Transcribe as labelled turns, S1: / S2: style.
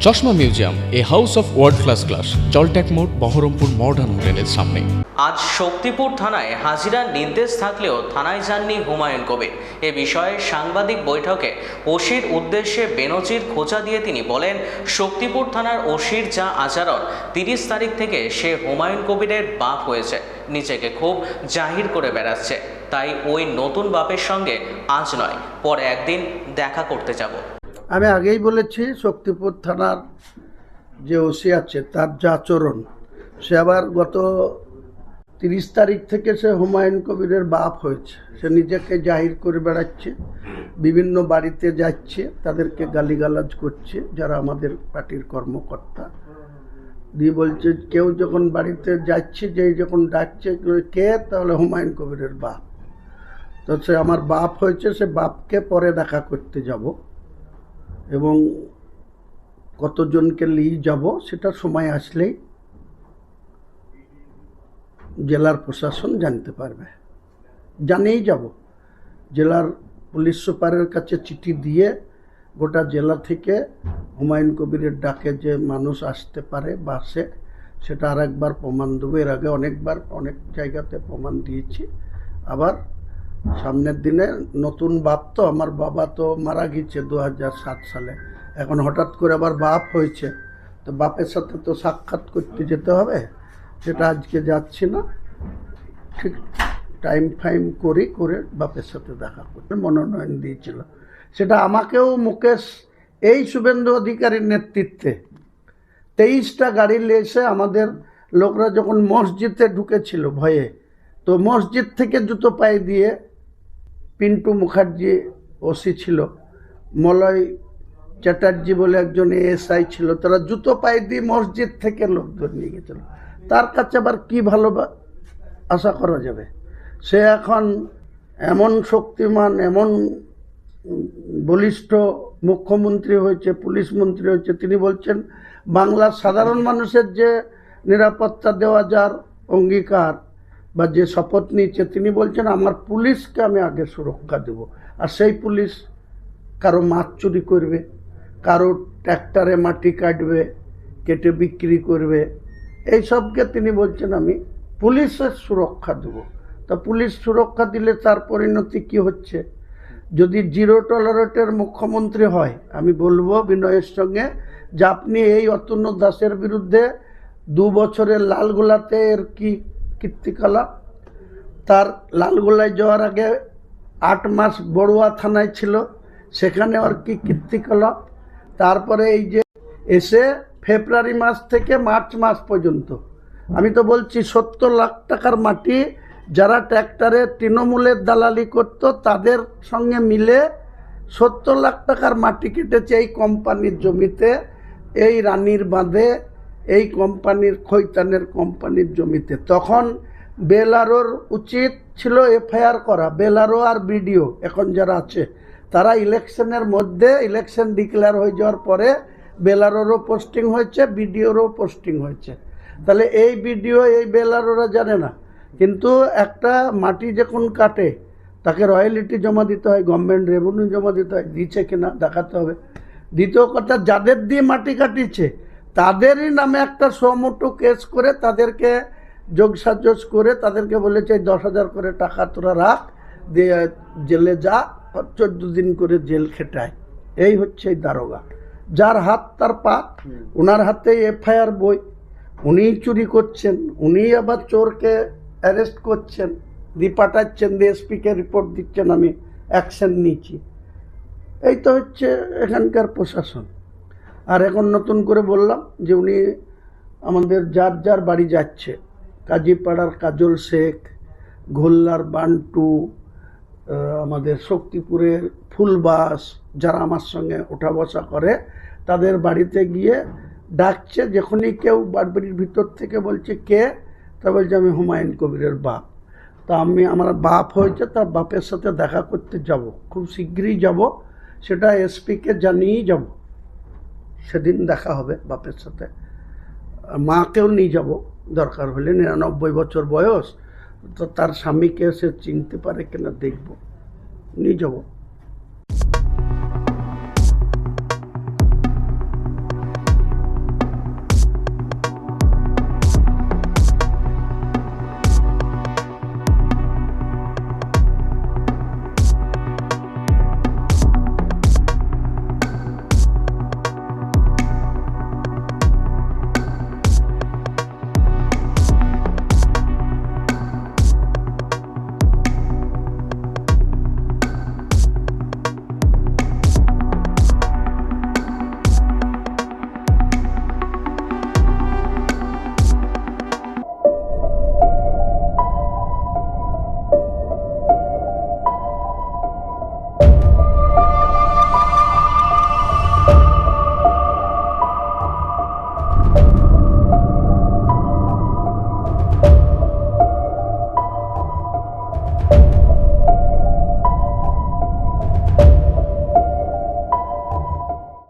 S1: চশমা museum, a house of world class, জলট্যাক মোড়, বহরমপুর মডার্ন হোটেলের সামনে।
S2: আজ শক্তিপুর থানায় হাজিরার নির্দেশ থাকলেও থানায় যাননি হুমায়ুন কবির। এ বিষয়ে সাংবাদিক বৈঠকে ওসির উদ্দেশ্যে বেনজির খোঁচা দিয়ে তিনি বলেন, শক্তিপুর থানার ওসির যা আচরণ, 30 তারিখ থেকে সে হুমায়ুন কবিরের বাপ হয়েছে, নিজেকে খুব জাহির করে বেড়াচ্ছে। তাই ওই নতুন বাপের সঙ্গে আজ নয়, পরে একদিন দেখা করতে যাব।
S3: আমি আগেই বলেছি, শক্তিপুর থানার যে ওসি আছে তার যা আচরণ, সে আবার গত 30 তারিখ থেকে সে হুমায়ুন কবিরের বাপ হয়েছে। সে নিজেকে জাহির করে বেড়াচ্ছে, বিভিন্ন বাড়িতে যাচ্ছে, তাদেরকে গালিগালাজ করছে যারা আমাদের পার্টির কর্মকর্তা, দিয়ে বলছে কেউ যখন বাড়িতে যাচ্ছে, যে যখন ডাকছে কে, তাহলে হুমায়ুন কবিরের বাপ। তো সে আমার বাপ হয়েছে, সে বাপকে পরে দেখা করতে যাব এবং কতজনকে নিয়ে যাব সেটা সময় আসলেই জেলার প্রশাসন জানতে পারবে। জানিয়েই যাব। জেলার পুলিশ সুপারের কাছে চিঠি দিয়ে গোটা জেলা থেকে হুমায়ুন কবিরের ডাকে যে মানুষ আসতে পারে বা আসে, সেটা আর একবার প্রমাণ দেবো। এর আগে অনেকবার অনেক জায়গাতে প্রমাণ দিয়েছি। আবার সামনের দিনে নতুন বাপ, তো আমার বাবা তো মারা গেছে 2007 সালে, এখন হঠাৎ করে আবার বাপ হয়েছে, তো বাপের সাথে তো সাক্ষাৎ করতে যেতে হবে। সেটা আজকে যাচ্ছি না, ঠিক টাইম ফাইম করে বাপের সাথে দেখা করতে মনোনয়ন দিয়েছিল। সেটা আমাকেও মুকেশ, এই শুভেন্দু অধিকারীর নেতৃত্বে 23টা গাড়ি নিয়ে এসে আমাদের লোকরা যখন মসজিদে ঢুকেছিল ভয়ে, তো মসজিদ থেকে জুতো পায়ে দিয়ে পিন্টু মুখার্জি ওসি ছিল, মলয় চ্যাটার্জি বলে একজন এএসআই ছিল, তারা জুতো পায়ে দিয়ে মসজিদ থেকে লোকজন নিয়ে গেছিল। তার কাছে আবার কি ভালো আশা করা যাবে? সে এখন এমন শক্তিমান, এমন বলিষ্ঠ মুখ্যমন্ত্রী হয়েছে, পুলিশ মন্ত্রী হয়েছে, তিনি বলছেন বাংলার সাধারণ মানুষের যে নিরাপত্তা দেওয়া যার অঙ্গীকার বা যে শপথ নিয়েছে, তিনি বলছেন আমার পুলিশকে আমি আগে সুরক্ষা দেব। আর সেই পুলিশ কারো মাছ চুরি করবে, কারো ট্র্যাক্টরে মাটি কাটবে, কেটে বিক্রি করবে, এইসবকে তিনি বলছেন আমি পুলিশের সুরক্ষা দেব। তা পুলিশ সুরক্ষা দিলে তার পরিণতি কি হচ্ছে? যদি জিরো টলারেটের মুখ্যমন্ত্রী হয়, আমি বলবো বিনয়ের সঙ্গে যে আপনি এই অতনু দাসের বিরুদ্ধে 2 বছরের লালগোলাতে এর কি কীর্তিকলাপ, তার লালগোলায় যাওয়ার আগে 8 মাস বড়ুয়া থানায় ছিল, সেখানে আর কি কীর্তিকলাপ, তারপরে এই যে এসে ফেব্রুয়ারি মাস থেকে মার্চ মাস পর্যন্ত, আমি তো বলছি 70 লাখ টাকার মাটি যারা ট্র্যাক্টরে তৃণমূলের দালালি করত, তাদের সঙ্গে মিলে 70 লাখ টাকার মাটি কেটেছে এই কোম্পানির জমিতে, এই রানীর বাঁধে, এই কোম্পানির খৈতানের কোম্পানির জমিতে। তখন বেলারোর উচিত ছিল এফআইআর করা, বেলারো আর বিডিও এখন যারা আছে, তারা ইলেকশনের মধ্যে, ইলেকশন ডিক্লেয়ার হয়ে যাওয়ার পরে বেলারোরও পোস্টিং হয়েছে, বিডিওরও পোস্টিং হয়েছে। তাহলে এই বিডিও এই বেলারোরা জানে না, কিন্তু একটা মাটি যখন কাটে তাকে রয়্যালিটি জমা দিতে হয়, গভর্নমেন্ট রেভিনিউ জমা দিতে হয়, দিচ্ছে কিনা দেখাতে হবে। দ্বিতীয় কথা, যাদের দিয়ে মাটি কাটিছে তাদেরই নামে একটা সমোটো কেস করে তাদেরকে যোগসাজস করে তাদেরকে বলেছে 10,000 করে টাকা তোরা রাখ, দিয়ে জেলে যা, 14 দিন করে জেল খেটায়। এই হচ্ছে এই দারোগা, যার হাত তার পাত, ওনার হাতে এফআইআর বই, উনিই চুরি করছেন, উনিই আবার চোরকে অ্যারেস্ট করছেন, দিয়ে পাঠাচ্ছেন, দিয়ে এসপিকে রিপোর্ট দিচ্ছেন আমি অ্যাকশন নিয়েছি। এই তো হচ্ছে এখানকার প্রশাসন। আর এখন নতুন করে বললাম যে উনি আমাদের যার যার বাড়ি যাচ্ছে, কাজীপাড়ার কাজল শেখ, ঘোল্লার বান্টু, আমাদের শক্তিপুরের ফুলবাস, যারা আমার সঙ্গে ওঠা বসা করে, তাদের বাড়িতে গিয়ে ডাকছে। যখনই কেউ বাড়ির ভিতর থেকে বলছে কে, তা বলছে আমি হুমায়ুন কবিরের বাপ। তা আমি, আমার বাপ হয়েছে, তার বাপের সাথে দেখা করতে যাব, খুব শীঘ্রই যাব, সেটা এসপিকে জানিয়েই যাব। সেদিন দেখা হবে বাপের সাথে, মাকেও নিয়ে যাব দরকার হলে, 99 বছর বয়স, তো তার স্বামীকে সে চিনতে পারে কিনা দেখব, নিয়ে যাব।